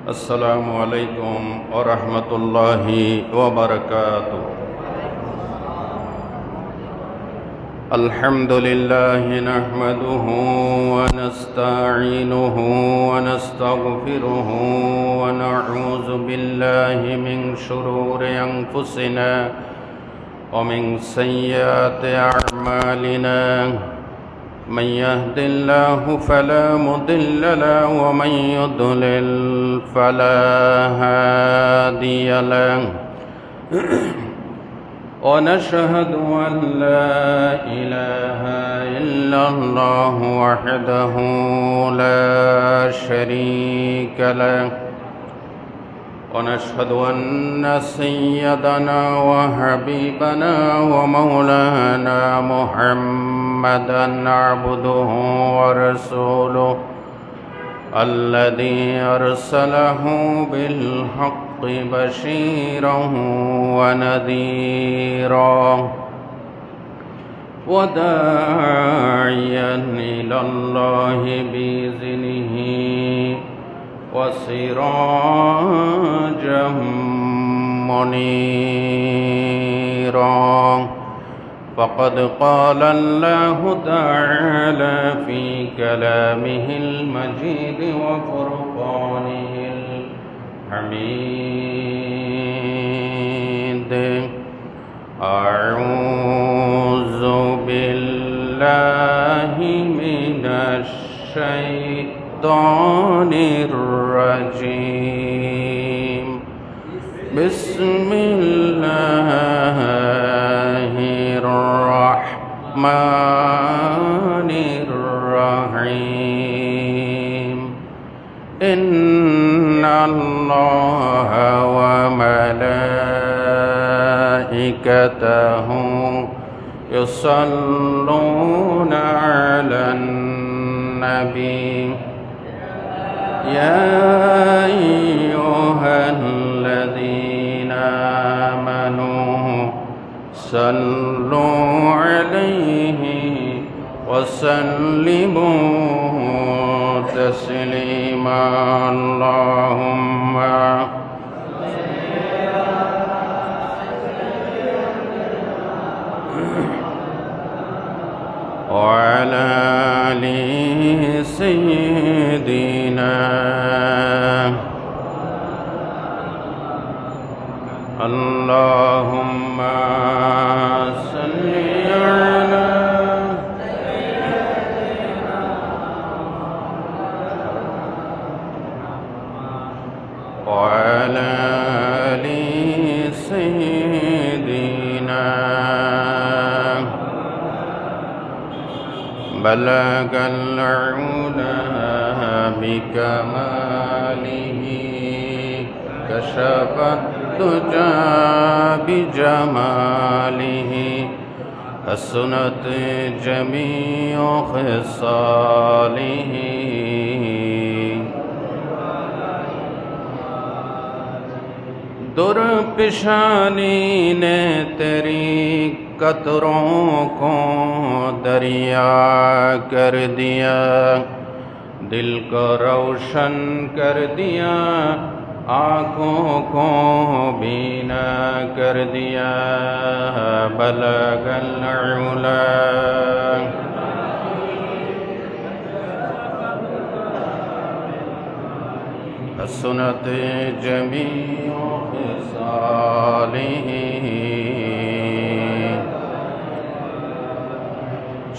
السلام عليكم ورحمة الله وبركاته. الحمد لله نحمده ونستعينه ونستغفره ونعوذ بالله من شرور أنفسنا ومن سيئات أعمالنا. من يهد الله فلا مضل له ومن يضلل فلا هادي له. ونشهد أن لا إله إلا الله وحده لا شريك له. ونشهد أن سيدنا وحبيبنا ومولانا محمدًا عبده ورسوله الذي أرسله بالحق بشيرا ونذيرا وداعيا إلى الله بإذنه وسراجا منيرا. فقد قال الله تعالى في كلامه المجيد وفرقانه الحميد: أعوذ بالله من الشيطان الرجيم. بسم الله الرحمن الرحيم. إن الله وملائكته يصلون على النبي يا أيها الذين آمنوا صلوا عليه وسلموا تسليما. اللهم وعلى آل سيدنا اللهم صل على وعلى آل سيدنا. بلغ العلا بكماله كشف الدجى بجماله حسنت جميع خصاله. درپیشانی نے تیری قطروں کو دریا کر دیا، دل کو روشن کر دیا، آنکھوں کو بینا کر دیا. بلغ العلا حسنت جمیع خصاله.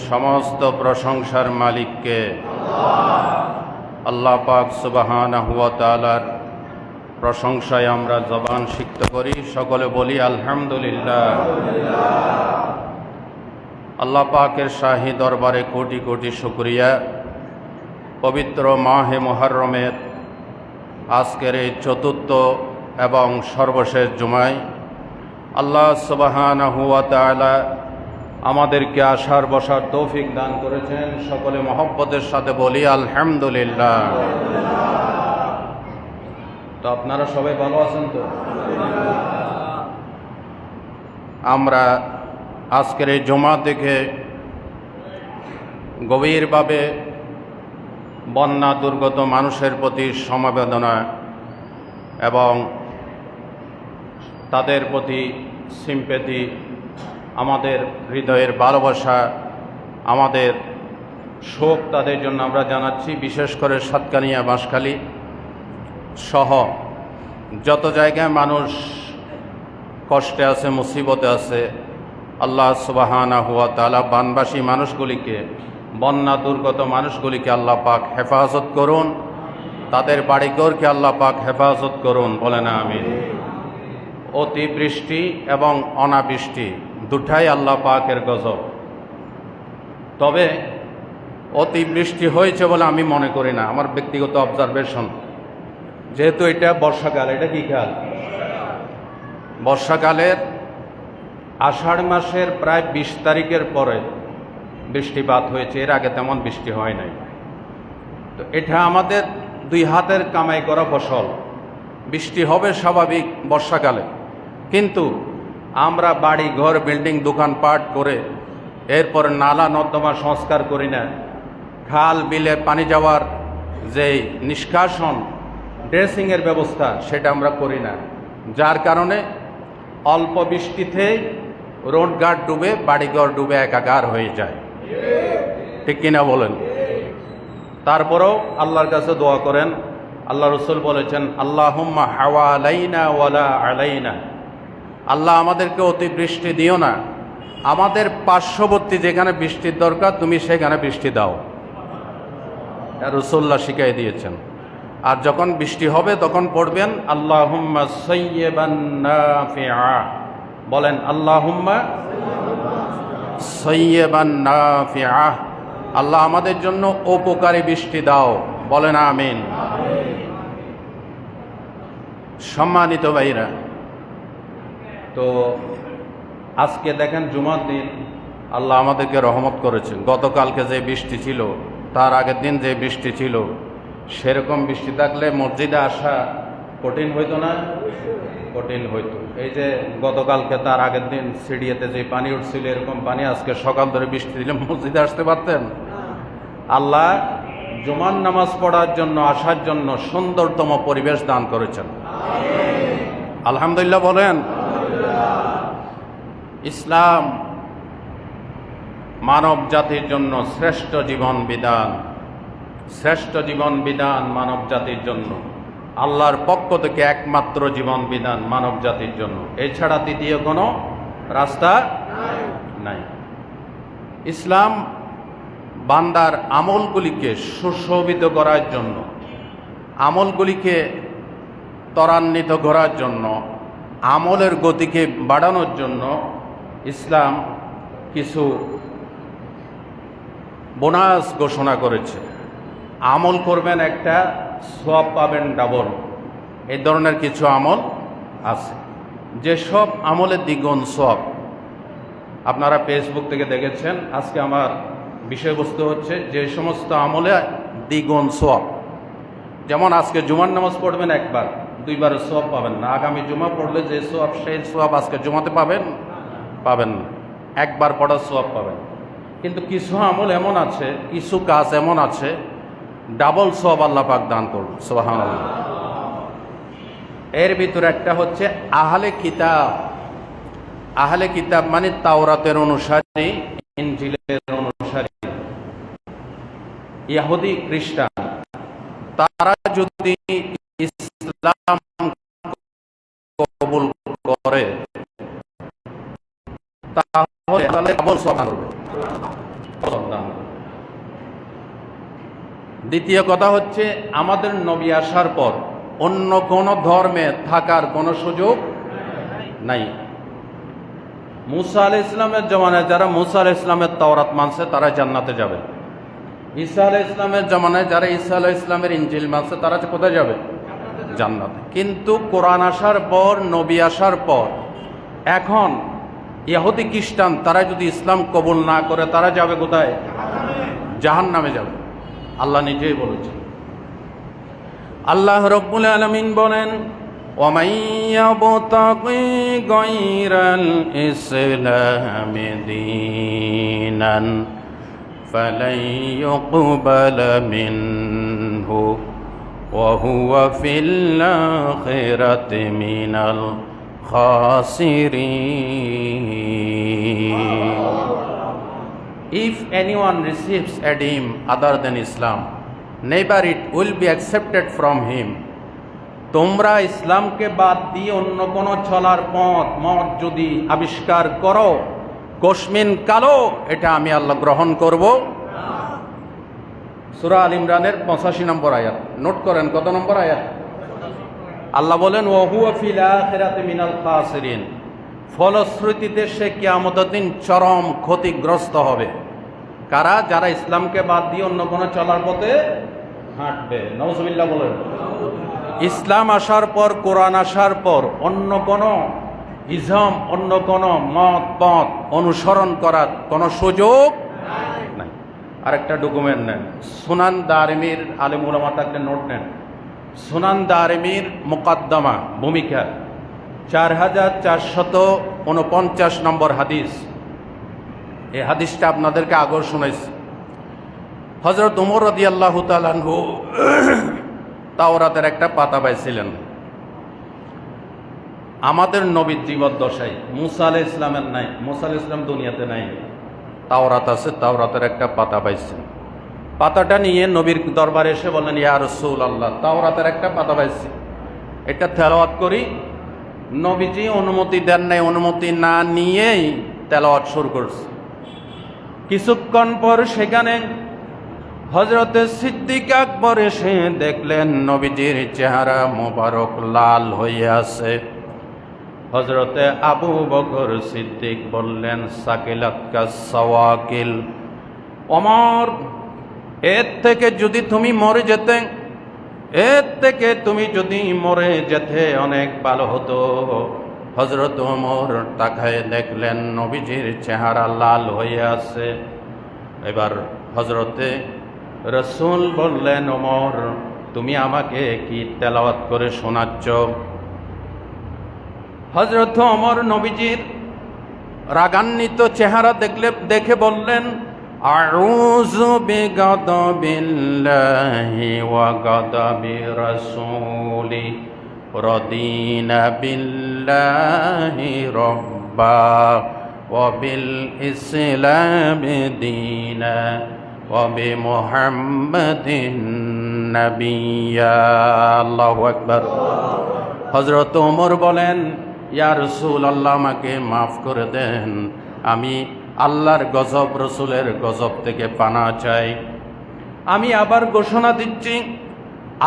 সমস্ত প্রশংসার মালিককে আল্লাহ পাক সুবহানাহু ওয়া তাআলার প্রশংসায় আমরা জবান সিক্ত করি। সকলে বলি আলহামদুলিল্লাহ। আল্লাহ পাকের শাহী দরবারে কোটি কোটি শুকরিয়া। পবিত্র মাহে মুহররমের আজকের এই চতুর্থ এবং সর্বশেষ জুমায় আল্লাহ সুবহানাহু ওয়া তাআলা আমাদেরকে আসার বসার তৌফিক দান করেছেন। সকলে মহব্বতের সাথে বলি আলহামদুলিল্লাহ। তো আপনারা সবাই ভালো আছেন তো? আমরা আজকের এই জুমা থেকে গভীরভাবে বন্যা দুর্গত মানুষের প্রতি সমবেদনা এবং তাদের প্রতি সিম্প্যাথি, আমাদের হৃদয়ের ভালোবাসা, আমাদের শোক তাদের জন্য আমরা জানাচ্ছি। বিশেষ করে সাতকানিয়া, বাঁশখালী সহ যত জায়গায় মানুষ কষ্টে আছে, মুসিবতে আছে, আল্লাহ সুবহানাহু ওয়া তাআলা বানবাসী মানুষগুলিকে, বন্যা দুর্গত মানুষগুলিকে আল্লাহ পাক হেফাজত করুন, তাদের বাড়িঘরকে আল্লাহ পাক হেফাজত করুন, বলেন আমিন। অতিবৃষ্টি এবং অনাবৃষ্টি দুটাই আল্লাহ পাকের গজব। তবে অতিবৃষ্টি হয়েছে বলে আমি মনে করি না, আমার ব্যক্তিগত অবজারভেশন। যেহেতু এটা বর্ষাকাল, এটা কি কাল? বর্ষাকালের আষাঢ় মাসের প্রায় 20 তারিখের পরে বৃষ্টিপাত হয়েছে, এর আগে তেমন বৃষ্টি হয় নাই। তো এটা আমাদের 2 হাতের কামাই করা ফসল। বৃষ্টি হবে স্বাভাবিক বর্ষাকালে, কিন্তু আমরা বাড়ি ঘর বিল্ডিং দোকানপাট করে এরপর নালা নর্দমা সংস্কার করি না, খাল বিলে পানি যাওয়ার যে নিষ্কাশন ড্রেসিংয়ের ব্যবস্থা সেটা আমরা করি না, যার কারণে অল্প বৃষ্টিতেই রোডঘাট ডুবে, বাড়িঘর ডুবে একাকার হয়ে যায়। ঠিক কিনা বলেন? তারপরেও আল্লাহর কাছে দোয়া করেন। আল্লাহ রসুল বলেছেন, আল্লাহুম্মা হাওয়ালাইনা ওয়ালা আলাইনা, আল্লাহ আমাদেরকে অতিবৃষ্টি দিও না, আমাদের পার্শ্ববর্তী যেখানে বৃষ্টির দরকার তুমি সেখানে বৃষ্টি দাও। রাসূলুল্লাহ শিখিয়ে দিয়েছেন। আর যখন বৃষ্টি হবে তখন পড়বেন আল্লাহুম্মা সাইয়্যিবান নাফিআ, বলেন আল্লাহুম্মা সাইয়্যিবান নাফিআ, আল্লাহ আমাদের জন্য উপকারী বৃষ্টি দাও, বলেন আমিন। সম্মানিত ভাইরা, তো আজকে দেখেন জুমার দিন আল্লাহ আমাদেরকে রহমত করেছেন। গতকালকে যে বৃষ্টি ছিল, তার আগের দিন যে বৃষ্টি ছিল, সেরকম বৃষ্টি থাকলে মসজিদে আসা কঠিন হইতো না? কঠিন হইতো। এই যে গতকালকে তার আগের দিন সিডিএতে যে পানি উঠছিল, এরকম পানি আজকে সকাল ধরে বৃষ্টি দিলে মসজিদে আসতে পারতেন? আল্লাহ জুমার নামাজ পড়ার জন্য, আসার জন্য সুন্দরতম পরিবেশ দান করেছেন। আলহামদুলিল্লাহ বলেন। ইসলাম মানব জাতির জন্য শ্রেষ্ঠ জীবন বিধান, শ্রেষ্ঠ জীবন বিধান মানব জাতির জন্য, আল্লাহর পক্ষ থেকে একমাত্র জীবন বিধান মানব জাতির জন্য, এছাড়া দ্বিতীয় কোনো রাস্তা নাই। ইসলাম বান্দার আমলগুলিকে সুশোভিত করার জন্য, আমলগুলিকে ত্বরান্বিত করার জন্য, আমলের গতিকে বাড়ানোর জন্য ইসলাম কিছু বোনাস ঘোষণা করেছে। আমল করবেন একটা, সওয়াব পাবেন ডাবল। এই ধরনের কিছু আমল আছে, যেসব আমলের দ্বিগুণ সওয়াব। আপনারা ফেসবুক থেকে দেখেছেন, আজকে আমার বিষয়বস্তু হচ্ছে যে সমস্ত আমলে দ্বিগুণ সওয়াব। যেমন আজকে জুমার নামাজ পড়বেন একবার, 2 বার সওয়াব পাবেন না। আগামী জুমা পড়লে যে সওয়াব, সেই সওয়াব আজকে জুমাতে পাবেন না। একবার পড়ার সওয়াব পাবেন। কিন্তু কিছু আমল এমন আছে, কিছু কাজ এমন আছে, ডাবল সওয়াব আল্লাহ পাক দান করুন, সুবহানাল্লাহ। এর ভিতরে একটা হচ্ছে আহলে কিতাব। আহলে কিতাব মানে তাওরাতের অনুসারী, ইনজিলের অনুসারী, ইহুদি খ্রিস্টান। তারা যদি ইসলাম কবুল করে তাহলে ডাবল সওয়াব করবে। দ্বিতীয় কথা হচ্ছে, আমাদের নবী আসার পর অন্য কোন ধর্মে থাকার কোনো সুযোগ নাই। মুসা আলাইহিস সালামের জমানায় যারা মুসা আলাইহিস সালামের তাওরাত মানছে তারা জান্নাতে যাবে। ঈসা আলাইহিস সালামের জমানায় যারা ঈসা আলাইহিস সালামের ইনজিল মানছে তারা কোথায় যাবে? জান্নাতে। কিন্তু কোরআন আসার পর, নবী আসার পর, এখন ইহুদি খ্রিস্টান তারা যদি ইসলাম কবুল না করে তারা যাবে কোথায়? জাহান্নামে যাবে। আল্লাহ নিজেই বলেছেন। আল্লাহ রাব্বুল আলামিন বলেন, ওয়ামান ইয়াবতাগি গায়রাল ইসলামি দীনান فلن يقبل منه وهو في الآخرة من الخاسرين. If anyone receives a deen other than Islam, neither it will be accepted from him. তোমরা ইসলামকে বাদ দিয়ে অন্য কোনো চলার মত যদি আবিষ্কার করো, কসমিন কালো, এটা আমি আল্লাহ গ্রহণ করব। সূরা আল ইমরানের 85 নম্বর আয়াত নোট করেন। কত নম্বর আয়াত? আল্লাহ বলেন ওয়া হুয়া ফিল আখিরাতি মিনাল খাসিরিন, ফলশ্রুতিতে সে কিয়ামতের দিন চরম ক্ষতিগ্রস্ত হবে। কারা? যারা ইসলামকে বাদ দিয়ে অন্য কোনো চলার পথে হাঁটবে। নাউজুবিল্লাহ বলেন। ইসলাম আসার পর, কোরআন আসার পর অন্য কোনো ইজম, অন্য কোনো মত পথ অনুসরণ করার কোনো সুযোগ নাই। আরেকটা ডকুমেন্ট নেন, সুনান দারিমির, আলেম উলামা থাকলে নোট নেন। সুনান দারিমির মুকদ্দমা, ভূমিকা 4449 নম্বর হাদিস। এই হাদিসটা আপনাদেরকে আগেও শুনেছি। হযরত ওমর রাদিয়াল্লাহু তাআলা আনহু তাওরাতের একটা পাতা পাইছিলেন। আমাদের নবীর জীবদ্দশায় মুসা আলাইহিস সালামের নাই, মুসা আলাইহিস সালাম দুনিয়াতে নাই, তাওরাত আছে, তাওরাতের একটা পাতা পাইছেন। পাতাটা নিয়ে নবীর দরবারে এসে বললেন, ইয়া রাসূলুল্লাহ, তাওরাতের একটা পাতা পাইছি, এটা তেলাওয়াত করি। নবীজি অনুমতি দেন নাই, অনুমতি না নিয়েই তেলাওয়াত শুরু করছে। কিছুক্ষণ পর সেখানে হযরতে সিদ্দিক আকবর এসে দেখলেন নবীজির চেহারা মোবারক লাল হয়ে আছে। হযরতে আবু বকর সিদ্দিক বললেন, সাকিলাতকা সাওয়াকিল, ওমর, এর থেকে যদি তুমি মরে যেতে, এর থেকে তুমি যদি মরে যেতে অনেক ভালো হতো। হযরত ওমর তাকায় দেখলেন নবীজির চেহারা লাল হয়ে আছে। এবার হযরতে রাসূল বললেন, ওমর, তুমি আমাকে কি তেলাওয়াত করে শোনাচ্ছ? হযরত ওমর নবীজির রাগান্বিত চেহারা দেখে বললেন, আউযু বিগাদাবিল্লাহি ওয়া গাদাবি রাসূলি রাদিনা বিল্লাহি রাব্বা ওয়া বিল ইসলামি দীনা ওয়া বিমুহাম্মাদিন নাবিয়্যা। আল্লাহু আকবার। হযরত ওমর বলেন, ইয়া রাসূলুল্লাহ, আমাকে মাফ করে দেন, আমি আল্লাহর গজব, রসুলের গজব থেকে পানা চাই। আমি আবার ঘোষণা দিচ্ছি,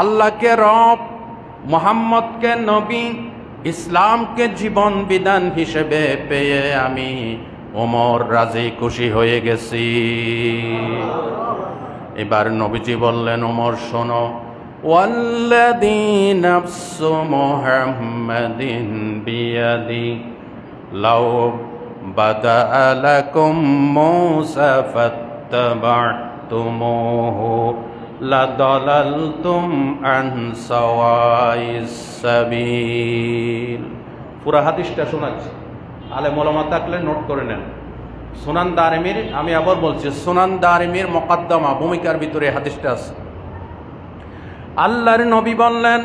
আল্লাহকে রব, মুহাম্মদকে নবী, ইসলামকে জীবন বিধান হিসেবে পেয়ে আমি ওমর রাজি খুশি হয়ে গেছি। এবার নবীজি বললেন, ওমর শোনো, ওয়াল্লাযী নাফসু মুহাম্মাদিন বিয়াদি লাউ বাদাআ লাকুম মূসা ফাত্তাবা'তুমূহু লাদালালতুম আন সাওয়াইস সাবিল। পুরা হাদিসটা শোনাচ্ছি, আলেম ওলামা থাকলে নোট করে নেন। সুনান দারিমির, আমি আবার বলছি, সুনান দারিমির মুকদ্দমা, ভূমিকার ভিতরে হাদিসটা আছে। আল্লাহর নবী বললেন,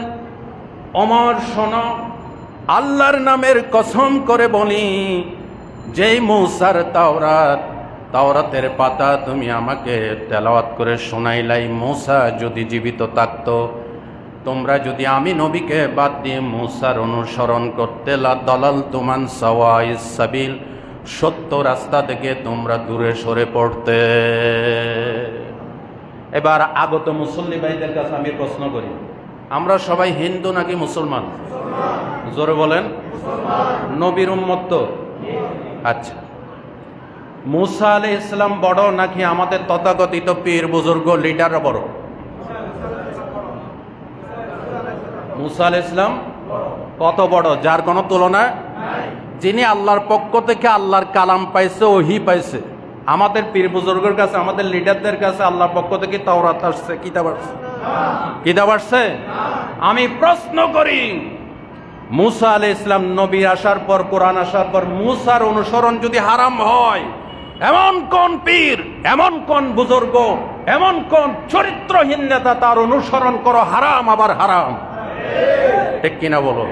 ওমর শোনো, আল্লাহর নামের কসম করে বলি, যেই মূসার তাওরাতের পাতা তুমি আমাকে তেলাওয়াত করে শোনাইলাই, মূসা যদি জীবিত থাকতো, তোমরা যদি আমি নবীকে বাদ দিয়ে মূসার অনুসরণ করতে, লাদালালতুম আন সাওয়াইস সাবিল, সত্য রাস্তা থেকে তোমরা দূরে সরে পড়তে। এবার আগত মুসল্লি ভাইদের কাছে আমি প্রশ্ন করি, আমরা সবাই হিন্দু নাকি মুসলমান? জোরে বলেন। নবীর উম্মত তো? আচ্ছা, মূসা আলাইহিস সালাম বড় নাকি আমাদের তথাকথিত পীর বুজুর্গ লিডাররা বড়? মূসা আলাইহিস সালাম কত বড়, যার কোনো তুলনা নাই। যিনি আল্লাহর পক্ষ থেকে আল্লাহর কালাম পাইছে, ওহী পাইছে। আমাদের পীর বুজুর্গের কাছে, আমাদের লিডারদের কাছে আল্লাহর পক্ষ থেকে তাওরাত আসছে, কিতাব আসছে, কিতাব আসছে। আমি প্রশ্ন করি, মূসা আলাইহিস সালাম নবী আসার পর, কোরআন আসার পর মূসার অনুসরণ যদি হারাম হয়, এমন কোন পীর, এমন কোন বুজুর্গ, এমন কোন চরিত্রহীন নেতা তার অনুসরণ করো, হারাম আবার হারাম। ঠিক কিনা বলো?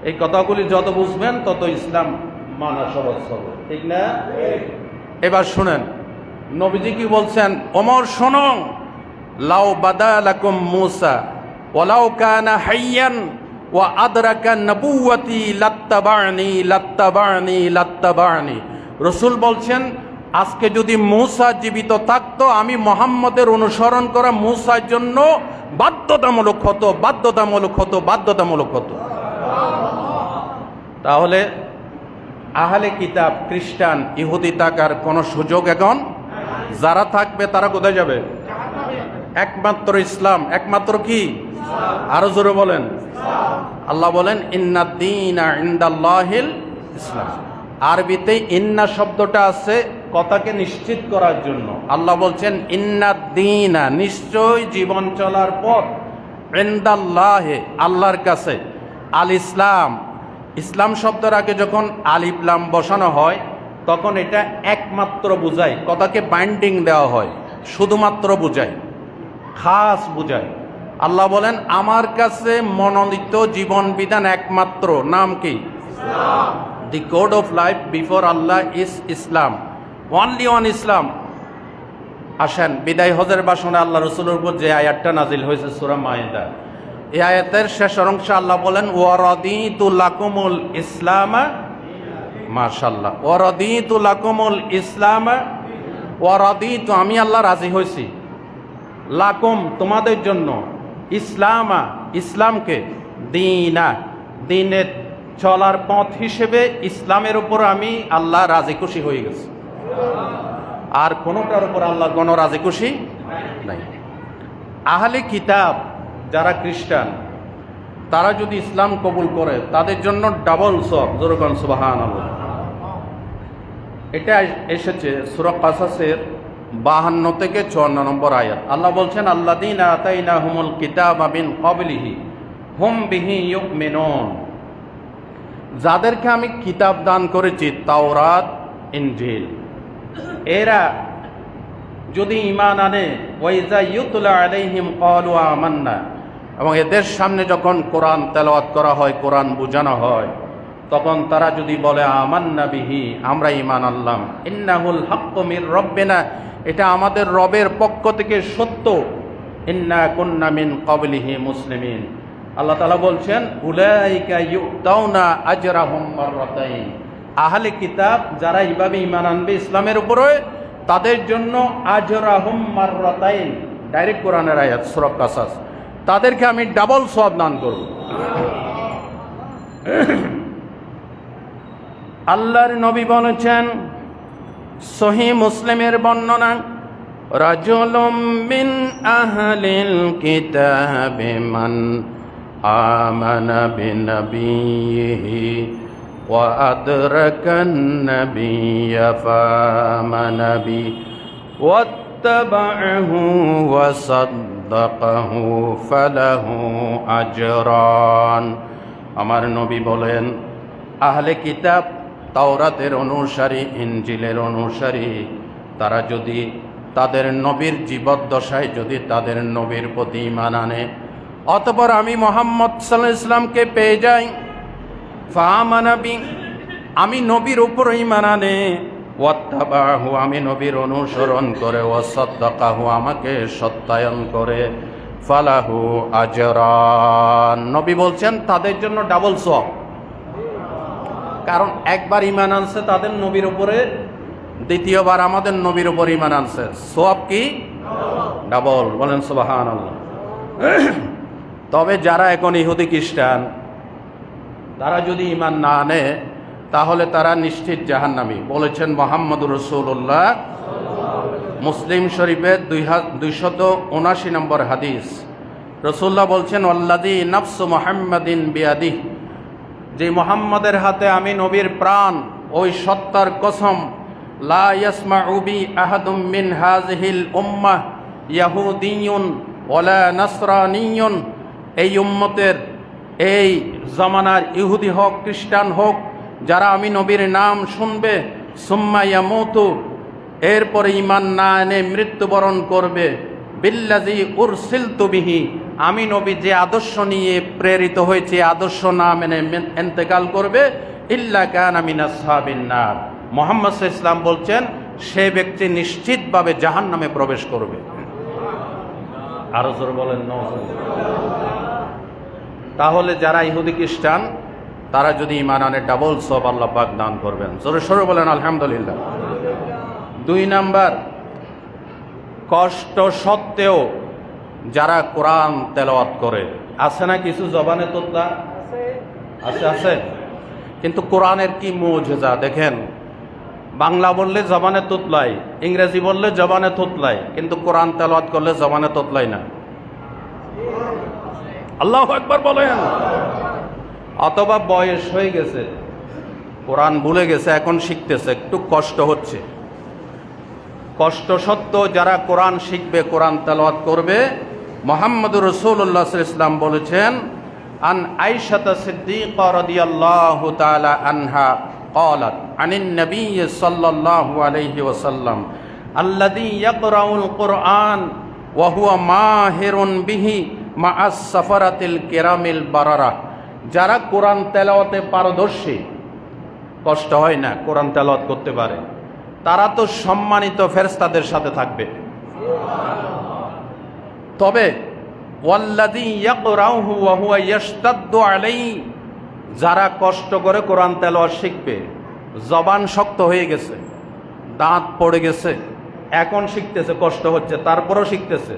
এই কথাগুলি যত বুঝবেন তত ইসলাম মানা সহজ হবে, ঠিক না? এবার শুনেন নবীজি কি বলছেন। ওমর শোনো, লাউ বাদালাকুম মূসা ওয়ালাউ কানা হাইয়ান ওয়া আদরাকা নবুওয়াতি লাত্তাবানি লাত্তাবানি লাত্তাবানি। রাসূল বলছেন, আজকে যদি মূসা জীবিত থাকতো, আমি মুহাম্মদের অনুসরণ করা মূসার জন্য বাধ্যতামূলক হতো, বাধ্যতামূলক হতো, বাধ্যতামূলক হতো। তাহলে আহলে কিতাব, খ্রিস্টান, ইহুদি থাকার কোনো সুযোগ এখন? যারা থাকবে তারা কোথায় যাবে? একমাত্র ইসলাম। একমাত্র কি? আরো জোরে বলেন। আল্লাহ বলেন ইন্নাদ-দীনা ইনদাল্লাহিল ইসলাম। আরবিতে ইন্না শব্দটা আছে কথাকে নিশ্চিত করার জন্য। আল্লাহ বলছেন ইন্নাদ-দীনা, নিশ্চয় জীবন চলার পথ, ইনদাল্লাহি, আল্লাহর কাছে, আল ইসলাম। ইসলাম শব্দের আগে যখন আলিফ লাম বসানো হয় তখন এটা একমাত্র বুঝায়, কথাকে বাইন্ডিং দেওয়া হয়, শুধুমাত্র বুঝায়, খাস বুঝায়। আল্লাহ বলেন আমার কাছে মনোনীত জীবন বিধান একমাত্র, নাম কি? The code of life before Allah is Islam, only one Islam. আসেন বিদায় হজের ভাষণে আল্লাহ রসুলের উপর যে আয়াতটা নাজিল হয়েছে সূরা মায়েদা, এই আয়াতের শেষ অংশে আল্লাহ বলেন ওয়ারাদিতু লাকুমুল ইসলাম, মাশাআল্লাহ, ওয়ারাদিতু লাকুমুল ইসলাম, ওয়ারাদিতু, আমি আল্লাহ রাজি হয়েছি, লাকুম, তোমাদের জন্য, ইসলামা, ইসলামকে, দীনা, দিনের চলার পথ হিসেবে ইসলামের উপর আমি আল্লাহ রাজি খুশি হয়ে গেছি। আর কোনোটার উপর আল্লাহ কোনো রাজি খুশি নাই। আহলে কিতাব যারা খ্রিস্টান, তারা যদি ইসলাম কবুল করে তাদের জন্য ডাবল সওয়াব, জোরে বলেন সুবহানাল্লাহ। এটা এসেছে সূরা কাসাসের 52 থেকে 54 নম্বর আয়াত। আল্লাহ বলছেন আল্লাযীনা আতাইনাহুমুল কিতাবা মিন ক্বাবলিহি হুম বিহি ইউমিনুন, যাদেরকে আমি কিতাব দান করেছি, তাওরাত, ইনজিল, এরা যদি ঈমান আনে, ওয়াইজা ইউতলা আলাইহিম ক্বালু আমান্না, এবং এদের সামনে যখন কোরআন তেলাওয়াত করা হয়, কোরআন বোঝানো হয়, তখন তারা যদি বলে আমান্না বিহি, আমরা ঈমান আনলাম, ইন্নাহুল হাক্কু মির রব্বিনা, এটা আমাদের রবের পক্ষ থেকে সত্য, ইন্না কুন্না মিন ক্বাবলিহি মুসলিমিন। আল্লাহ তাআলা বলছেন উলাইকা ইউতাউনা আজরাহুম মাররাতাইন, আহলে কিতাব যারা এইভাবে ঈমান আনবে ইসলামের উপরে, তাদের জন্য আজরাহুম মাররাতাইন, ডাইরেক্ট কোরআনের আয়াত সূরা কাসাস, তাদেরকে আমি ডাবল সওয়াব দান করব। আল্লাহর নবী বলেছেন, সহিহ মুসলিমের বর্ণনা, রাজুলুম মিন আহলিল কিতাবি মান আমানা বিনবিয়িহি ওয়া আদরাকান নাবিয়্যা ফামানা বি ওয়াত্তাবা'হু ওয়া সাদ্দাকাহু ফালাহু আজরান। আমার নবী বলেন আহলে কিতাব, তাওরাতের অনুসারী, ইনজিলের অনুসারী, তারা যদি তাদের নবীর জীবদ্দশায় যদি তাদের নবীর প্রতি ঈমান আনে, অতঃপর আমি মুহাম্মদ সাল্লাল্লাহু আলাইহি ওয়াসাল্লামকে পেয়ে যাই, ফাআমানা বি, আমি নবীর উপর ঈমান আনে, ওয়াত্তাবাহু, আমি নবীর অনুসরণ করে, ওয়াসাদ্দাকাহু, আমাকে সত্যায়ন করে, ফালাহু আজরান, নবী বলছেন তাদের জন্য ডাবল সওয়াব। কারণ একবার ঈমান আনছে তাদের নবীর উপরে, দ্বিতীয়বার আমাদের নবীর উপর ঈমান আনছে, সওয়াব কি? ডাবল। বলেন সুবহানাল্লাহ। তবে যারা এখন ইহুদি খ্রিস্টান, তারা যদি ঈমান না আনে তাহলে তারা নিশ্চিত জাহান্নামী, বলেছেন মুহাম্মদুর রাসূলুল্লাহ। মুসলিম শরীফের 279 নম্বর হাদিস, রাসূলুল্লাহ বলছেন ওয়াল্লাযী নাফসু মুহাম্মাদিন বিয়াদিহি, যে মুহাম্মাদের হাতে আমি নবীর প্রাণ, ওই সত্তার কসম, লা ইয়াসমাউ বি আহাদুম মিন হাযিহিল উম্মাহ ইয়াহুদিয়্যুন ওয়ালা নাসরানিয়্যুন, এই উম্মতের, এই জামানার ইহুদি হোক খ্রিস্টান হোক, যারা আমি নবীর নাম শুনবে, সুম্মা ইয়ামুতু, এরপরে ঈমান না এনে মৃত্যুবরণ করবে, বিল্লাযী উরসিলতু বিহি, আমি নবী যে আদর্শ নিয়ে প্রেরিত হয়েছে আদর্শ না মেনে ইন্তেকাল করবে, ইল্লা কানা মিন আসহাবিন নার, মুহাম্মদ সাল্লাল্লাহু আলাইহি ওয়াসাল্লাম বলছেন সে ব্যক্তি নিশ্চিতভাবে জাহান্নামে প্রবেশ করবে। আরো জোরে বলেন তাহলে যারা ইহুদি খ্রিস্টান তারা যদি ঈমান আনে ডাবল সওয়াব আল্লাহ পাক দান করবেন। জোরে সোরে বলেন আলহামদুলিল্লাহ। 2 নাম্বার, কষ্ট সত্ত্বেও যারা কোরআন তেলাওয়াত করে, আছে না কিছু জবানে তোতলা আছে, কিন্তু কোরআনের কি মুজিজা দেখেন, বাংলা বললে জবানে তোতলাই, ইংরেজি বললে জবানে তোতলাই, কিন্তু কোরআন তেলাওয়াত করলে জবানে তোতলাই না। আল্লাহু আকবার বলেন। অথবা বয়স হয়ে গেছে, কোরআন ভুলে গেছে, এখন শিখতেছে, একটু কষ্ট হচ্ছে। কষ্ট সত্ত্বেও যারা কোরআন শিখবে, কোরআন তেলাওয়াত করবে, মুহাম্মদুর রাসূলুল্লাহ সাল্লাল্লাহু আলাইহি ওয়াসাল্লাম বলেছেন, আন আয়েশা সিদ্দিকা রাদিয়াল্লাহু তাআলা আনহা قالت عن النبي صلى الله عليه وسلم الذي يقرأ القرآن وهو ماهر به مع السفرة الكرام البررة, যারা কোরআন তেলাওয়াতে পারদর্শী, কষ্ট হয় না, কোরআন তেলাওয়াত করতে পারে, তারা তো সম্মানিত ফেরেশতাদের সাথে থাকবে। তবে ওয়াল্লাযী ইয়াকরাউহু ওয়া হুয়া ইয়াশতাদ্দু আলাইহি, যারা কষ্ট করে কোরআন তেলাওয়াত শিখবে, জবান শক্ত হয়ে গেছে, দাঁত পড়ে গেছে, এখন শিখতেছে, কষ্ট হচ্ছে, তারপরও শিখতেছে,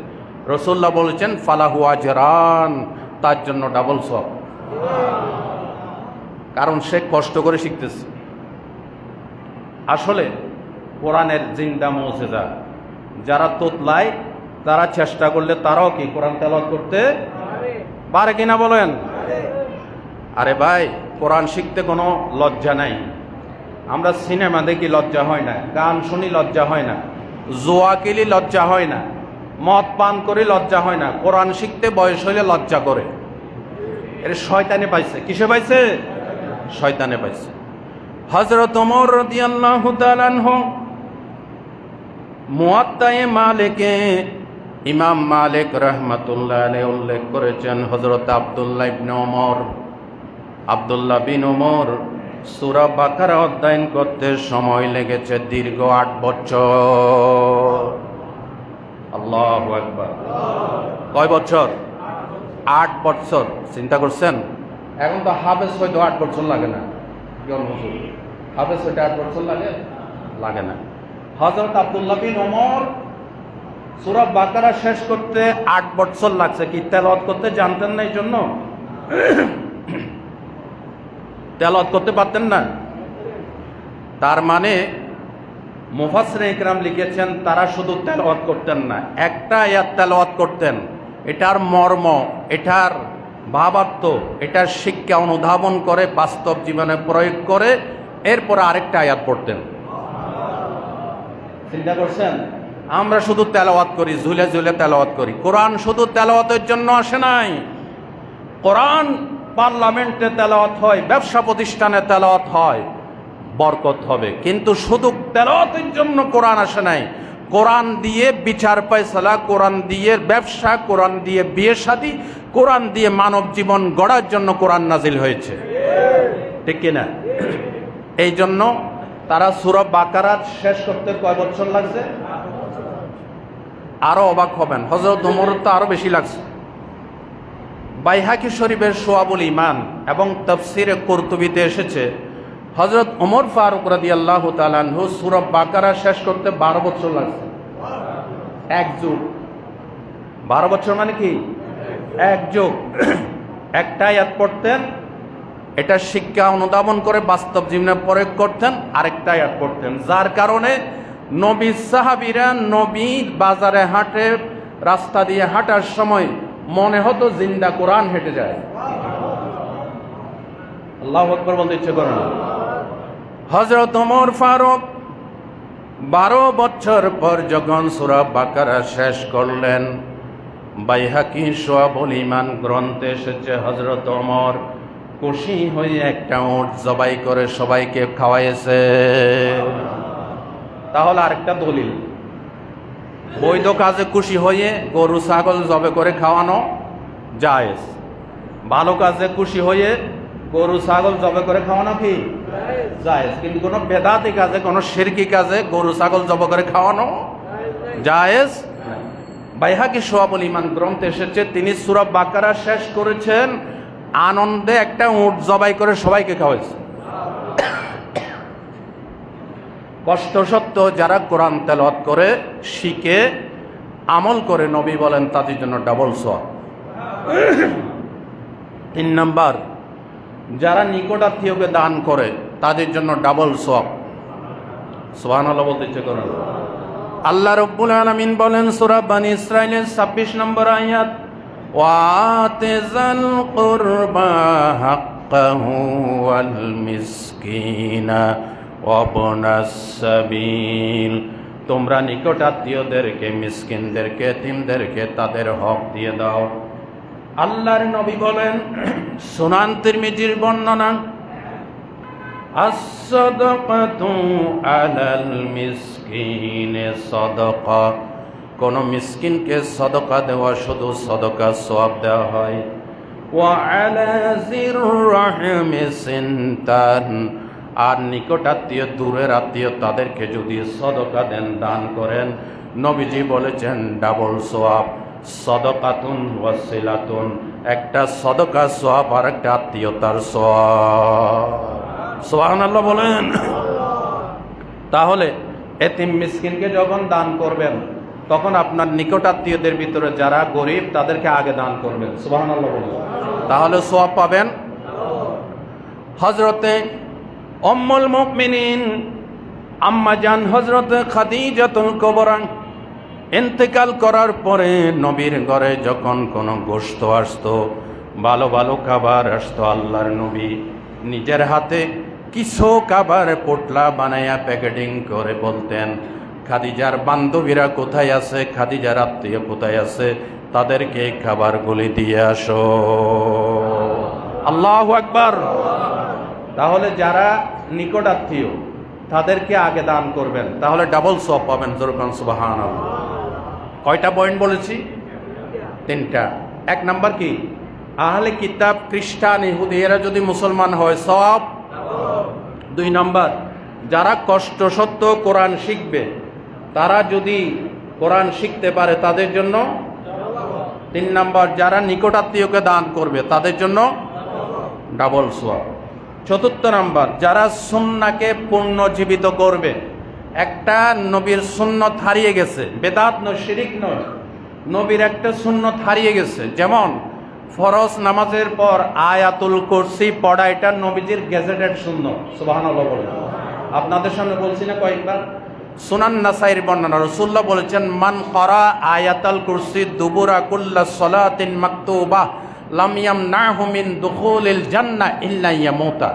রাসূলুল্লাহ বলেছেন ফালাহু আজরান, তার জন্য ডাবল সওয়াব, কারণ সে কষ্ট করে শিখতেছে। আসলে কোরআনের জিন্দা মুজিজা, যারা তোতলায় তারা চেষ্টা করলে তারাও কি কোরআন তেলাওয়াত করতে পারে কিনা বলেন? আরে ভাই, কোরআন শিখতে কোনো লজ্জা নাই। আমরা সিনেমা দেখি লজ্জা হয় না, গান শুনি লজ্জা হয় না, জুয়া খেলি লজ্জা হয় না, মদ পান করে লজ্জা হয় না, কোরআন শিখতে বয়স হইলে লজ্জা করে। এর শয়তানে পাইছে। কিসে পাইছে? শয়তানে পাইছে। হযরত ওমর রাদিয়াল্লাহু তাআলা আনহু মুয়াত্তায়ে মালিকে ইমাম মালিক রাহমাতুল্লাহ আলাইহি উল্লেখ করেছেন, হযরত আব্দুল্লাহ বিন ওমর সূরা বাকারা অধ্যয়ন করতে সময় লেগেছে দীর্ঘ 8 বছর। আল্লাহু আকবার। কয় বছর? 8 বছর। চিন্তা করছেন? এখন তো হাফেজ হয়তো 8 বছর লাগে না, হাফেজ হইতে 8 বছর লাগে না। হযরত আব্দুল্লাহ বিন ওমর সূরা বাকারা শেষ করতে 8 বছর লাগছে। কি তেলাওয়াত করতে জানতেন না? এই জন্য তেলাওয়াত করতে পারতেন না। তার মানে মুফাসসিরিন ইকরাম লিখেছেন তারা শুধু তেলাওয়াত করতেন না, একটা আয়াত তেলাওয়াত করতেন, এটার মর্ম, এটার ভাবার্থ, এটার শিক্ষা অনুধাবন করে বাস্তব জীবনে প্রয়োগ করে এরপর আরেকটা আয়াত পড়তেন। চিন্তা করছেন? আমরা শুধু তেলাওয়াত করি, ঝুলে ঝুলে তেলাওয়াত করি। কোরআন শুধু তেলাওয়াতের জন্য আসে নাই। কোরআন পার্লামেন্টে তেলাওয়াত হয়, ব্যবসা প্রতিষ্ঠানে তেলাওয়াত হয়, বরকত হবে। কিন্তু শুধু তেলাওয়াতের জন্য কোরআন আসে নাই। কোরআন দিয়ে বিচার ফয়সালা, কোরআন দিয়ে ব্যবসা, কোরআন দিয়ে বিয়ে শাদী, কোরআন দিয়ে মানব জীবন গড়ার জন্য কোরআন নাজিল হয়েছে। ঠিক কিনা? এই জন্য তারা সূরা বাকারা শেষ করতে কয় বছর লাগছে? আরো অবাক হবেন, হযরত ওমর তো আরো বেশি লাগছে। বাইহাকি শরীফের শুআবুল ঈমান এবং তাফসীরে কুরতুবীতে এসেছে হযরত ওমর ফারুক রাদিয়াল্লাহু তাআলা আনহু সূরা বাকারা শেষ করতে 12 বছর লাগছে। এক যুগ। 12 বছর মানে কি? এক যুগ। একটা আয়াত পড়তেন, এটা শিক্ষা অনুধাবন করে বাস্তব জীবনে প্রয়োগ করতেন, আরেকটা আয়াত পড়তেন, যার কারণে নবী সাহাবীরা নবী বাজারে হাঁটে, রাস্তা দিয়ে হাঁটার সময় মনে হতো জিন্দা কোরআন হেঁটে যায়। আল্লাহু আকবার বলতে ইচ্ছে করে না। হযরত ওমর ফারুক 12 বছর পর যখন সূরা বাকারা শেষ করলেন, বাইহাকি শুআবুল ঈমান গ্রন্থে এসেছে হযরত ওমর খুশি হয়ে একটা উট জবাই করে সবাইকে খাওয়াইছে। তাহলে আরেকটা দলিল, বৈধ কাজে খুশি হয়ে গরু ছাগল জবাই করে খাওয়ানো জায়েজ, ভালো কাজে খুশি হয়ে গরু ছাগল জবাই করে খাওয়ানো কি জায়েজ, কিন্তু কোনো বেদাতি কাজে, কোনো শিরকি কাজে গরু ছাগল জবাই করে খাওয়ানো জায়েজ। বাইহাকি শোয়াবুল ঈমান গ্রন্থে এসেছে, তিনি সূরা বাকারা শেষ করেছেন আনন্দে একটা উট জবাই করে সবাইকে খাওয়াইছে। কষ্ট সত্ত্বেও যারা কোরআন তেলাওয়াত করে, শিখে, আমল করে, নবী বলেন তাদের জন্য ডাবল সওয়াব। 3 নাম্বার, যারা নিকটাত্মীয়কে দান করে তাদের জন্য ডাবল সওয়াব। সুবহানাল্লাহ বলতে ইচ্ছে করেন। আল্লাহ রাব্বুল আলামিন বলেন সূরা বনী ইসরাঈলের 26 নম্বর আয়াত, ওয়াতিজাল কুরবা হাক্কাহু ওয়াল মিসকিনা ওয়া ইবনাস সাবিল, তোমরা নিকটাত্মীয়দেরকে, মিসকিনদেরকে, এতিমদেরকে তাদের হক দিয়ে দাও। আল্লাহর নবী বলেন, সুনান তিরমিজির বর্ণনা, as-sadaqatu alal miskine সাদাকা, কোন মিসকিনকে সদকা দেওয়া শুধু সদকা সওয়াব দেওয়া হয়। ওয়া আলা যির রাহমি সিনতান, আর নিকটাত্মীয়, দূরের আত্মীয় তাদেরকে যদি সদকা দেন, দান করেন, নবীজি বলেছেন ডাবল সওয়াব। সদকাতুন ওয়াসিলাতুন, একটা সদকা সওয়াব আর একটা আত্মীয়তার সওয়াব। সুবহানাল্লাহ বলেন। তাহলে এতিম মিসকিনকে যখন দান করবেন তখন আপনার নিকটাত্মীয়দের ভিতরে যারা গরিব তাদেরকে আগে দান করবেন। সুবহানাল্লাহ বলেন, তাহলে সওয়াব পাবেন। হযরতে উম্মুল মুমিনিন আম্মা জান হযরতে খাদিজাতুল কুবরা ইন্তেকাল করার পরে নবীর ঘরে যখন কোনো গোশত আসতো, ভালো ভালো খাবার আসতো, আল্লাহর নবী নিজের হাতে কিছু খাবার পোটলা বানাইয়া প্যাকেটিং করে বলতেন, খাদিজার বান্ধবীরা কোথায় আছে, খাদিজার আত্মীয় কোথায় আছে, তাদেরকে খাবারগুলি দিয়ে আসো। আল্লাহু আকবার। তাহলে যারা নিকট আত্মীয় তাদেরকে আগে দান করবেন, তাহলে ডাবল সওয়াব পাবেন। যেরকম সুবহানাল্লাহ। কয়টা পয়েন্ট বলেছি? 3টা। 1 নাম্বার কি? আহলে কিতাব, খ্রিস্টান, ইহুদি এরা যদি মুসলমান হয় সওয়াব। 2 নাম্বার, যারা কষ্ট সত্ত্বেও কোরআন শিখবে, তারা যদি কোরআন শিখতে পারে তাদের জন্য। 3 নাম্বার, যারা নিকটাত্মীয়কে দান করবে তাদের জন্য ডাবল সওয়াব। 4 নাম্বার, যারা সুন্নাহকে পুনর্জীবিত করবে। একটা নবীর সুন্নত হারিয়ে গেছে, বেদাত নয়, শিরিক নয়, নবীর একটা সুন্নত হারিয়ে গেছে। যেমন ফরজ নামাজের পর আয়াতুল কুরসি পড়া, এটা নবীজির গেজেটেড সুন্নত। সুবহানাল্লাহ বলেন। আপনাদের সামনে বলছি না কয়েকবার। সুনান নাসাইর বর্ণনা, রাসূলুল্লাহ বলেছেন, মান ক্বারা আয়াতুল কুরসি দুবুরা কুল্লা সালাতিন মাকতুবা লাম ইয়ামনাহু মিন দুখুলিল জান্নাহ ইল্লা ইয়ামুতা।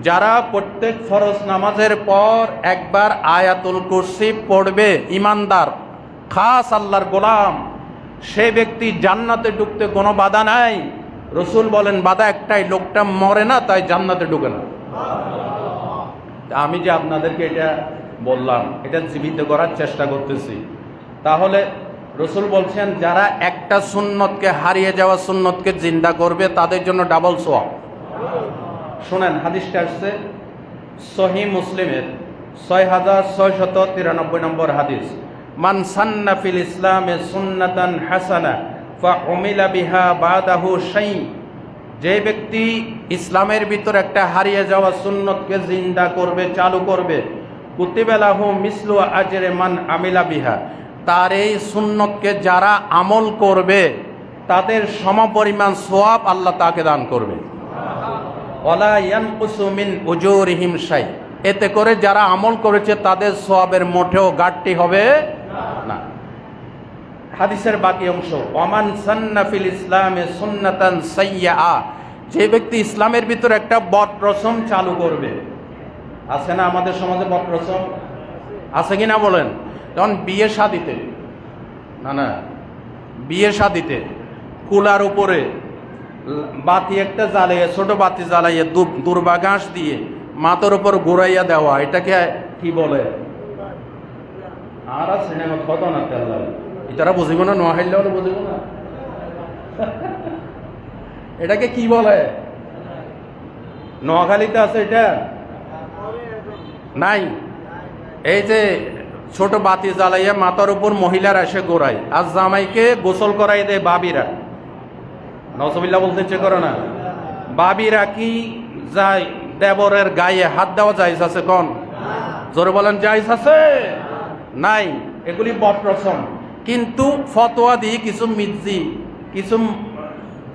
যারা প্রত্যেক ফরজ নামাজের পর একবার আয়াতুল কুরসি পড়বে, ইমানদার, খাস আল্লাহর গোলাম, সে ব্যক্তি জান্নাতে ঢুকতে কোনো বাধা নাই। রসুল বলেন বাধা একটাই, লোকটা মরে না তাই জান্নাতে ঢুকে না। আমি যে আপনাদেরকে এটা বললাম, এটা জীবিত করার চেষ্টা করতেছি। তাহলে রসুল বলছেন যারা একটা সুন্নতকে, হারিয়ে যাওয়া সুন্নতকে জিন্দা করবে তাদের জন্য ডাবল সওয়াব। শোনেন, হাদিসটা আসছে সহিহ মুসলিমের 6693 নম্বর হাদিস, মান সান্না ফিল ইসলামে সুন্নাতান হাসানা ফাউমিলা বিহা বাদাহু শাই, যে ব্যক্তি ইসলামের ভিতর একটা হারিয়ে যাওয়া সুন্নতকে জিন্দা করবে, চালু করবে, কুতিবা লাহু মিসলু আজরে মান আমিলা বিহা, তার এই সুন্নতকে যারা আমল করবে তাদের সমপরিমাণ সওয়াব আল্লাহ তাকে দান করবে। ওয়ালা ইয়ানকুসু মিন উজুরিহিম শাই, এতে করে যারা আমল করেছে তাদের সওয়াবের মোটেও ঘাটতি হবে না। হাদিসের বাকি অংশ, ওমান সান্না ফিল ইসলামে সুন্নাতান সাইয়্যা, যে ব্যক্তি ইসলামের ভিতরে একটা বদ রসম চালু করবে। আছে না আমাদের সমাজে বদ রসম? আছে কিনা বলেন? যেমন বিয়ে শাদিতে, না বিয়ে শাদিতে কুলার উপরে বাতি একটা জ্বালিয়ে, ছোট বাতি জ্বালাইয়ে দুর্বা ঘাস দিয়ে মাথার উপর ঘুরাইয়া দেওয়া, এটাকে কি বলে? আর সিনেমা কত না তেল, এটারা বুঝিব না, নোয়াখাইলে বুঝিব না। এটাকে কি বলে? নোয়াখালীতে আছে এটা নাই। এই যে ছোট বাতি জ্বালাইয়া মাথার উপর মহিলারা এসে গোড়ায়, আর জামাইকে গোসল করাই দেয় বাবিরা। নজবিল্লা বলতে ইচ্ছে করো না? বাবিরা কি যায় দেবরের গায়ে হাত দেওয়া জায়েজ আছে? কোন জোরে বলেন, জায়েজ আছে? নাই। এগুলি বদরসম। কিন্তু ফতোয়া দিয়ে কিছু মির্জি, কিছু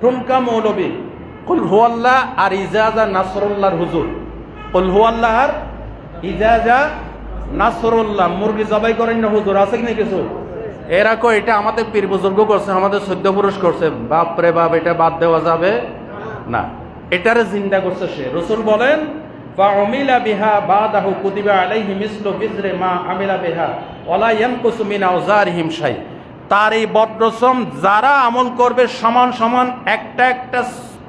ঠুমকা মৌলবী কুল হুয়াল্লাহ আর ইজাজা নাসরুল্লাহর হুজুর, কুল হুয়াল্লাহ আর ইজাজা নাসরুল্লাহ মুরগি জবাই করেন না হুজুর, আছে কিনা কিছু? এরা কো এটা আমাদের পীর বুজুর্গ করছে, আমাদের সদ্য পুরুষ করছে, বাপ রে বাপ, এটা বাদ দেওয়া যাবে না। এটারে জিন্দা করছে সে। রাসূল বলেন ফাউমিলা বিহা বাদাহু কুতিবা আলাইহি মিসলু বিজরি মা আমিলা বিহা ওয়ালা ইয়ানকুসু মিন আওজারিহিম শাই। তার এই বদরসম যারা আমল করবে সমান সমান একটা একটা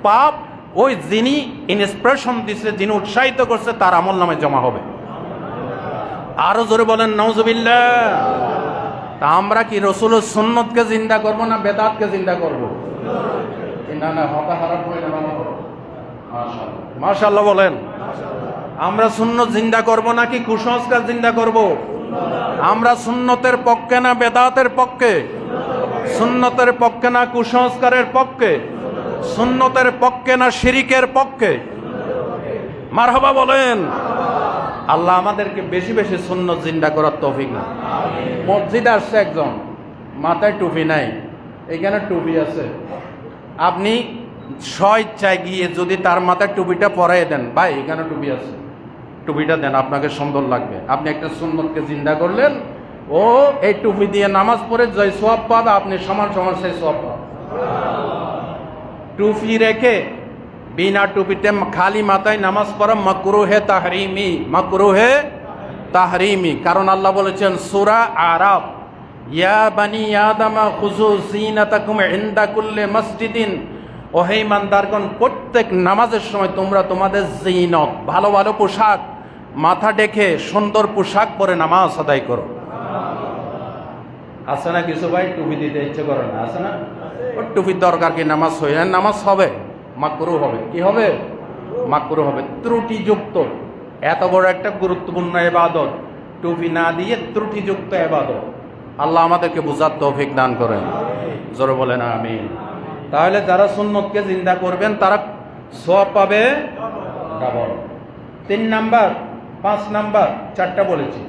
পাপ ওই যিনি ইন্সপিরেশন দিচ্ছে, যিনি উৎসাহিত করছে, তার আমল নামে জমা হবে। আরো জোরে বলেন নাউজুবিল্লাহ। তা আমরা কি রাসূলের সুন্নতকে জিন্দা করব না বেদাতকে জিন্দা করব? না না, হতা হারাপ হয়ে না। মাশাআল্লাহ মাশাআল্লাহ বলেন। আমরা সুন্নত জিন্দা করব নাকি কুসংস্কার জিন্দা করব? আমরা সুন্নতের পক্ষে না বেদাতের পক্ষে? সুন্নতের পক্ষে না কুসংস্কারের পক্ষে? সুন্নতের পক্ষে না শিরিকের পক্ষে? মারহাবা বলেন। আল্লাহ আমাদেরকে বেশি বেশি সুন্নত জিন্দা করার তৌফিক না। মসজিদে আসছে একজন, মাথায় টুপি নাই, এখানে টুপি আছে। আপনি স্বইচ্ছায় গিয়ে যদি তার মাথায় টুপিটা পরাই দেন, ভাই এখানে টুপি আছে, টুপিটা দেন, আপনাকে সুন্দর লাগবে। আপনি একটা সুন্নতকে জিন্দা করলেন, ও এই টুপি দিয়ে নামাজ পড়ে যে সওয়াব পাবে, আপনি সমান সমান সেই সওয়াব পাবেন। টুপি রেখে বিনা টুপিতে খালি মাথায় নামাজ পড়া মাকরুহে তাহরিমি, মাকরুহে তাহরিমি। কারণ আল্লাহ বলেছেন সূরা আরাফ, ইয়া বানি আদমা খুযু যিনাতাকুম ইনদা কুল্লি মসজিদিন, ও হে ইমানদারগণ, প্রত্যেক নামাজের সময় তোমরা তোমাদের জিনত, ভালো ভালো পোশাক, মাথা ঢেকে সুন্দর পোশাক পরে নামাজ আদায় করো। আছে না কিছু ভাই টুপি দিতে ইচ্ছে করে না? আছে না? ওর টুপির দরকার কি? নামাজ হয়ে নামাজ হবে, মাকরু হবে। কি হবে? মাকরু হবে, ত্রুটিযুক্ত। এত বড় একটা গুরুত্বপূর্ণ ইবাদত টুপি না দিয়ে ত্রুটিযুক্ত ইবাদত। আল্লাহ আমাদেরকে বুঝার তৌফিক দান করেন। জোরে বলেন আমিন। তাহলে যারা সুন্নতকে জিন্দা করবেন তারা সওয়াব পাবে ডাবল। 3 নাম্বার, 5 নাম্বার, 4টা বলেছি।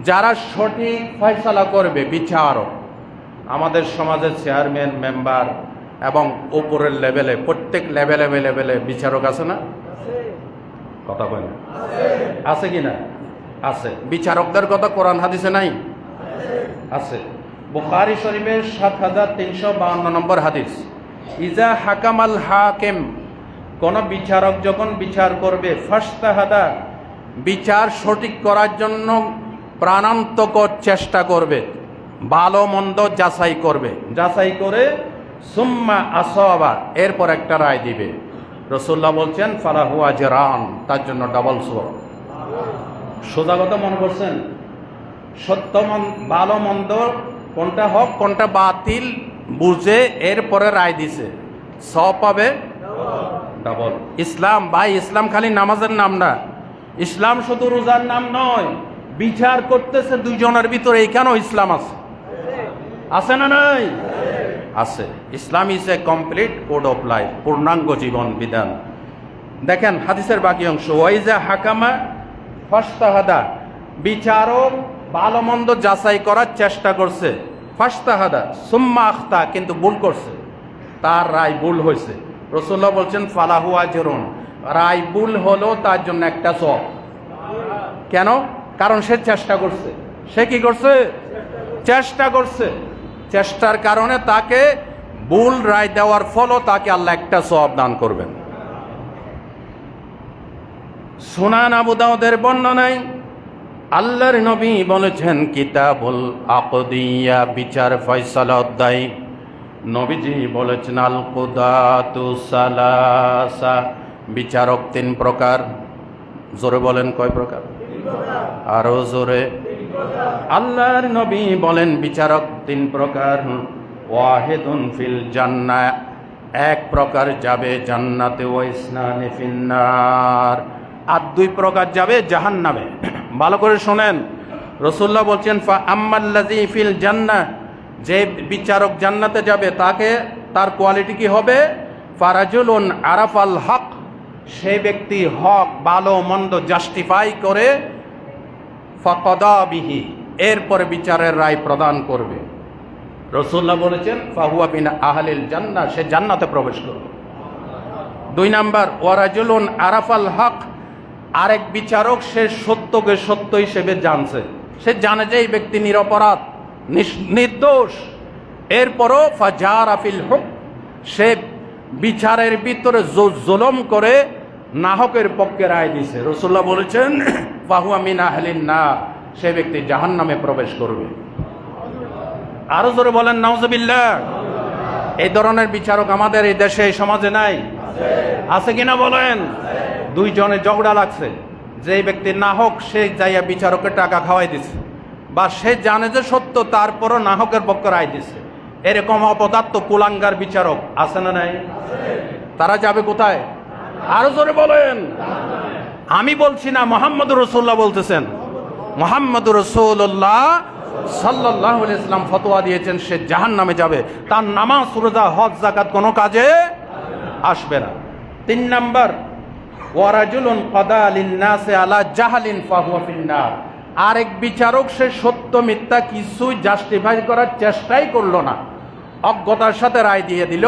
যারা সঠিক ফয়সালা করবে, বিচারক, আমাদের সমাজের চেয়ারম্যান, মেম্বার এবং উপরের লেভেলে, প্রত্যেক লেভেলে বিচারক আছে না? কথা বলেন, আছে কি না? আছে। বিচারকদের কথা কোরআন হাদিসে নাই? আছে। বুখারী শরীফের 7352 নম্বর হাদিস, ইজা হাকামাল হাকিম, কোন বিচারক যখন বিচার করবে, ফাস্তাহাদা, বিচার সঠিক করার জন্য প্রাণান্তকর চেষ্টা করবে, ভালো মন্দ যাচাই করবে, যাচাই করে সুম্মা আসাবা, এরপর একটা রায় দিবে। রাসূলুল্লাহ বলছেন ফালাহু আজরান, তার জন্য ডাবল সওয়াব। সোজা কথা মনে করছেন? সত্য ভালো মন্দ কোনটা হক কোনটা বাতিল বুঝে এরপরে রায় দিছে, সওয়াব পাবে ডাবল। ইসলাম ভাই, ইসলাম খালি নামাজের নাম না, ইসলাম শুধু রোজার নাম নয়। বিচার করতেছে দুইজনের ভিতরে, এইখানেও ইসলাম আছে। আছে না নাই? আছে। Islam is a complete code of life, পূর্ণাঙ্গ জীবন বিধান। দেখেন হাদিসের বাকি অংশ, ওয়াইজা হাকামা ফাস্তাহাদা, বিচারক ভালো মন্দ যাচাই করার চেষ্টা করছে, ফাস্তাহাদা সুম্মা আখতা, কিন্তু ভুল করছে, তার রায় ভুল হয়েছে। রাসূলুল্লাহ বলছেন ফালাহু আজরুন, রায় ভুল হলো তার জন্য একটা সওয়াব। কেন? কারণ সে চেষ্টা করছে। সে কি করছে? চেষ্টা করছে। চেষ্টার কারণে তাকে ভুল রায় দেওয়ার ফলও তাকে আল্লাহ একটা সওয়াব দান করবেন। সুনান আবু দাউদের বর্ণনায় আল্লাহর নবী বলেছেন, কিতাবুল আকদিয়া, বিচার ফয়সালা অধ্যায়, নবীজি বলেছেন আল কুদাতু সালাসা, বিচারক তিন প্রকার। জোরে বলেন কয় প্রকার? আরো জোরে। আল্লাহর নবী বলেন বিচারক তিন প্রকার। ওয়াহিদুন ফিল জান্নাহ, এক প্রকার যাবে জান্নাতে, ওয়া ইসনানি ফিন্নার, আর দুই প্রকার যাবে জাহান্নামে। ভালো করে শোনেন, রাসূলুল্লাহ বলছেন ফা আম্মাল্লাযী ফিল জান্নাহ, যে বিচারক জান্নাতে যাবে তাকে তার কোয়ালিটি কি হবে? ফারাজুলুন আরাফাল হক, সেই ব্যক্তি হক ভালো মন্দ জাস্টিফাই করে, ফাকাদা বিহি, এরপরে বিচারের রায় প্রদান করবে। রাসূলুল্লাহ বলেছেন ফাহুয়া মিন আহলিল জান্নাহ, সে জান্নাতে প্রবেশ করবে। দুই নাম্বার ওয়ারাজুলুন আরাফাল হক, আরেক বিচারক সে সত্যকে সত্য হিসেবে জানছে, সে জানে যে এই ব্যক্তি নিরপরাধ নির্দোষ, এরপরও ফাজারা ফিল হুক, সে বিচারের ভিতরে জুলুম করে নাহকের পক্ষে রায় দিছে। রাসূলুল্লাহ বলেছেন ফাহুয়া মিন আহলিন নার, সে ব্যক্তি জাহান্নামে প্রবেশ করবে। আরো জোরে বলেন নাউজুবিল্লাহ। এই ধরনের বিচারক আমাদের এই দেশে এই সমাজে নাই? আছে কিনা বলেন? দুইজনে ঝগড়া লাগছে, যে ব্যক্তি নাহক সে যাইয়া বিচারকের টাকা খাওয়াই দিছে, বা সে জানে যে সত্য তারপরও নাহকের পক্ষে রায় দিছে। এরকম অপদার্থ কুলাঙ্গার বিচারক আছে না নাই? তারা যাবে কোথায়? আরো জোরে বলেন। আমি বলছি না, মুহাম্মদুর রাসূলুল্লাহ বলতেছেন। মুহাম্মদুর রাসূলুল্লাহ সাল্লাল্লাহু আলাইহি ওয়াসাল্লাম ফতোয়া দিয়েছেন সে জাহান্নামে যাবে, তার নামাজ রোজা হজ যাকাত কোনো কাজে আসবে না। তিন নাম্বার ওয়ারাজুলুন কাদা লিন-নাসি আলা জাহলিন ফাহুয়া ফিন-নার, আরেক বিচারক সে সত্য মিথ্যা কিছুই জাস্টিফাই করার চেষ্টাই করলো না, অজ্ঞতার সাথে রায় দিয়ে দিল।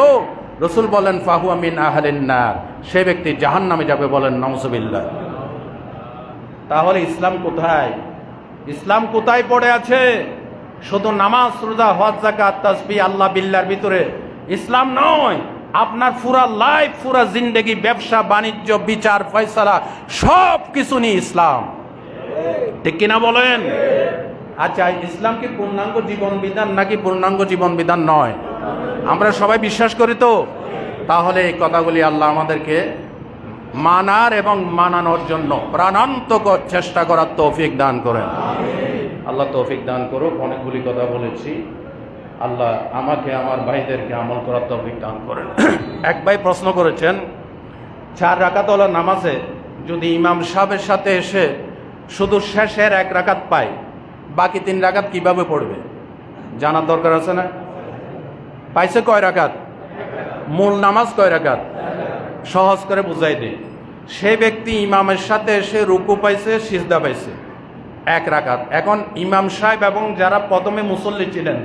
রাসূল বলেন ফাহুয়া মিন আহলিন নার, সে ব্যক্তি জাহান্নামে যাবে। বলেন নাউজুবিল্লাহ। তাহলে ইসলাম কোথায়? ইসলাম কোথায় পড়ে আছে? শুধু নামাজ রোজা হজ যাকাত তাসবিহ আল্লাহ বিল্লাহর ভিতরে ইসলাম নয়। আপনার পুরা লাইফ, পুরা জিন্দেগি, ব্যবসা বাণিজ্য, বিচার ফয়সালা সব কিছু নিয়ে ইসলাম। ঠিক কিনা বলেন? আচ্ছা, ইসলাম কি পূর্ণাঙ্গ জীবন বিধান নাকি পূর্ণাঙ্গ জীবন বিধান নয়? আমরা সবাই বিশ্বাস করি তো? তাহলে এই কথাগুলি আল্লাহ আমাদেরকে মানার এবং মানানোর জন্য প্রাণান্তকর চেষ্টা করার তৌফিক দান করেন। আল্লাহ তৌফিক দান করুক। অনেকগুলি কথা বলেছি, আল্লাহ আমাকে আমার ভাইদেরকে আমল করার তৌফিক দান করেন। এক ভাই প্রশ্ন করেছেন, 4 রাকাতওয়ালা নামাজে যদি ইমাম সাহেবের সাথে এসে শুধু শেষের 1 রাকাত পায়, বাকি 3 রাকাত কিভাবে পড়বে? জানার দরকার আছে না? পাইছে কয় রাকাত? মূল নামাজ কয় রাকাত? সহজ করে বুঝাই দিই। সে ব্যক্তি ইমামের সাথে এসে রুকু পাইছে, সিজদা পাইছে, 1 রাকাত। এখন ইমাম সাহেব এবং যারা প্রথমে মুসল্লি ছিলেন,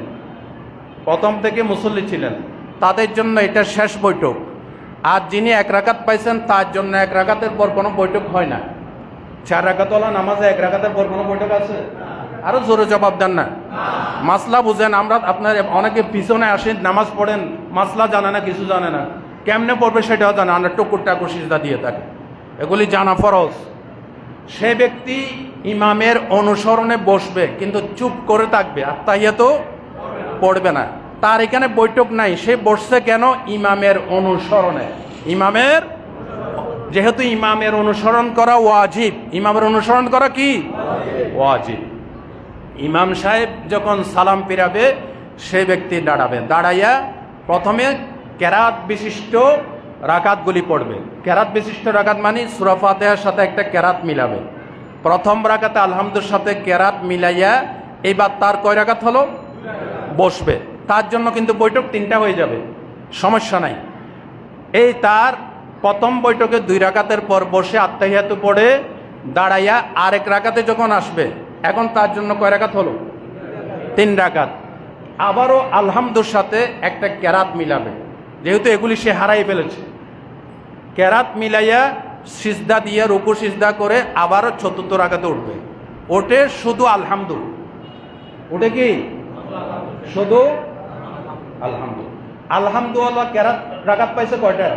প্রথম থেকে মুসল্লি ছিলেন, তাদের জন্য এটা শেষ বৈঠক। আর যিনি 1 রাকাত পাইছেন তার জন্য 1 রাকাতের পর কোনো বৈঠক হয় না। 4 রাকাতওয়ালা নামাজে 1 রাকাতের পর কোনো বৈঠক আছে? আরো জোরে জবাব দেন না। মাসলা বুঝেন। আমরা আপনার অনেকে পিছনে আসেন, নামাজ পড়েন, মাসলা জানে না, কিছু জানে না, কেমনে পড়বে সেটাও জানে, আমরা টুকুর টাকুর সিজদা দিয়ে থাকি, এগুলি জানা ফরজ। সে ব্যক্তি ইমামের অনুসরণে বসবে, কিন্তু চুপ করে থাকবে, আত্তাহিয়াত পড়বে না। তার এখানে বৈঠক নাই, সে বসছে কেন? ইমামের অনুসরণে। ইমামের, যেহেতু ইমামের অনুসরণ করা ওয়াজিব, ইমামের অনুসরণ করা কি ওয়াজিব। ইমাম সাহেব যখন সালাম ফিরাবে, সে ব্যক্তি দাঁড়াবে, দাঁড়াইয়া প্রথমে কেরাত বিশিষ্ট রাকাতগুলি পড়বে। কেরাত বিশিষ্ট রাকাত মানে সূরা ফাতিহার সাথে একটা কেরাত মিলাবে। প্রথম রাকাতে আলহামদুর সাথে কেরাত মিলাইয়া এইবার তার কয় রাকাত হলো? বসবে। তার জন্য কিন্তু বৈঠক 3টা হয়ে যাবে, সমস্যা নাই। এই তার প্রথম বৈঠকে 2 রাকাতের পর বসে আত্তাহিয়াতু পড়ে দাঁড়াইয়া আরেক রাকাতে যখন আসবে, এখন তার জন্য কয় রাকাত হলো? 3 রাকাত। আবারও আলহামদুর সাথে একটা কেরাত মিলাবে, যেহেতু এগুলি সে হারাই ফেলেছে। কেরাত মিলাইয়া সিজদা দিয়ে রুকু সিজদা করে আবারও 4র্থ রাকাতে উঠবে। ওঠে শুধু আলহামদু, ওঠে কি শুধু আলহামদু। আলহামদুলিল্লাহ কেরাত রাকাত পাইছে কয়টা?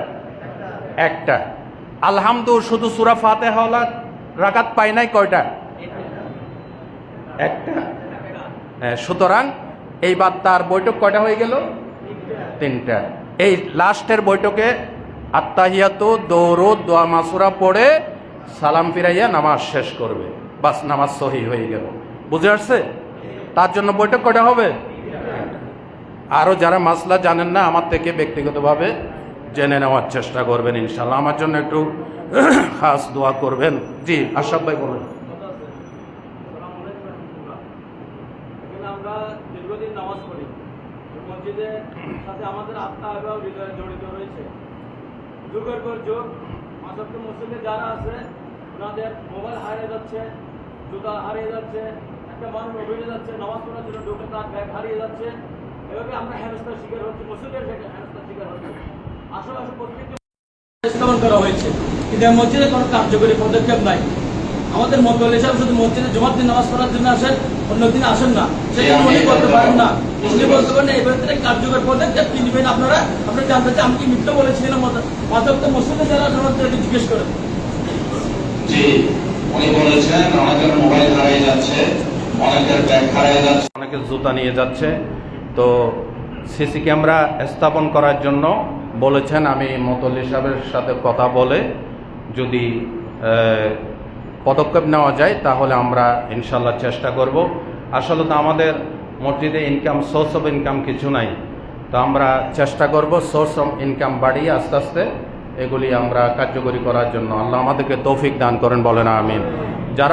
একটা। আলহামদু শুধু সূরা ফাতিহা রাকাত পাই নাই কয়টা? একটা। সুতরাং এইবার তার বৈঠক কয়টা হয়ে গেল? তিনটা। এই লাস্টের বৈঠকে আত্তাহিয়াতু, দরুদ, দোয়া মাসুরা পড়ে সালাম ফিরাইয়া নামাজ শেষ করবে, বাস নামাজ সহি হয়ে গেল। বুঝে আসছে? তার জন্য বৈঠক কয়টা হবে? আরও যারা মাসলা জানেন না আমার থেকে ব্যক্তিগতভাবে জেনে নেওয়ার চেষ্টা করবেন ইনশাল্লাহ। আমার জন্য একটু খাস দোয়া করবেন। জি আশরাফ ভাই বলেন। আমরা দীর্ঘদিন নামাজ পড়ি, মসজিদের সাথে আমাদের আত্মা এবং হৃদয় জড়িত রয়েছে। যুগের পর যুগ মাসাক্ত মুসলিমে যারা আছে ওনাদের মোবাইল হারিয়ে যাচ্ছে, জুতা হারিয়ে যাচ্ছে, একটা মানুষ অভিযোগ যাচ্ছে, নামাজ পড়ার জন্য ঢুকে তার ব্যাগ হারিয়ে যাচ্ছে। এভাবে আমরা হেনস্থার শিকার হচ্ছি, মুসলিমের হেনস্থার শিকার হচ্ছি। আশেপাশে প্রত্যেকটি স্থাপন করা হয়েছে, কিন্তু মসজিদে কোনো কার্যকরী পদক্ষেপ নাই। আমাদের মতোয়ালি সাহেব শুধু মসজিদে জুমার দিন নামাজ পড়ার জন্য আসেন, অন্য দিন আসেন না, সেটা উনি বলতে পারেন না। উনি বলতে পারেন এই ব্যাপারে কার্যকর পদক্ষেপ কি নেবেন আপনারা জানতে চান। আমি কি মিথ্যা বলেছিলাম? মাঝে মসজিদে যারা আমাদেরকে জিজ্ঞেস করেন। জি, উনি বলেছেন অনেকের মোবাইল হারিয়ে যাচ্ছে, অনেকের ব্যাগ হারিয়ে যাচ্ছে, অনেকে জুতা নিয়ে যাচ্ছে। তো সিসি ক্যামেরা স্থাপন করার জন্য বলেছেন। আমি মতলি সাহেবের সাথে কথা বলে যদি পদক্ষেপ নেওয়া যায় তাহলে আমরা ইনশাল্লাহ চেষ্টা করব। আসলে তো আমাদের মসজিদে ইনকাম, সোর্স অফ ইনকাম কিছু নাই, তো আমরা চেষ্টা করব সোর্স অফ ইনকাম বাড়িয়ে আস্তে আস্তে এগুলি আমরা কার্যকরী করার জন্য। আল্লাহ আমাদেরকে তৌফিক দান করেন, বলেন আমিন। যারা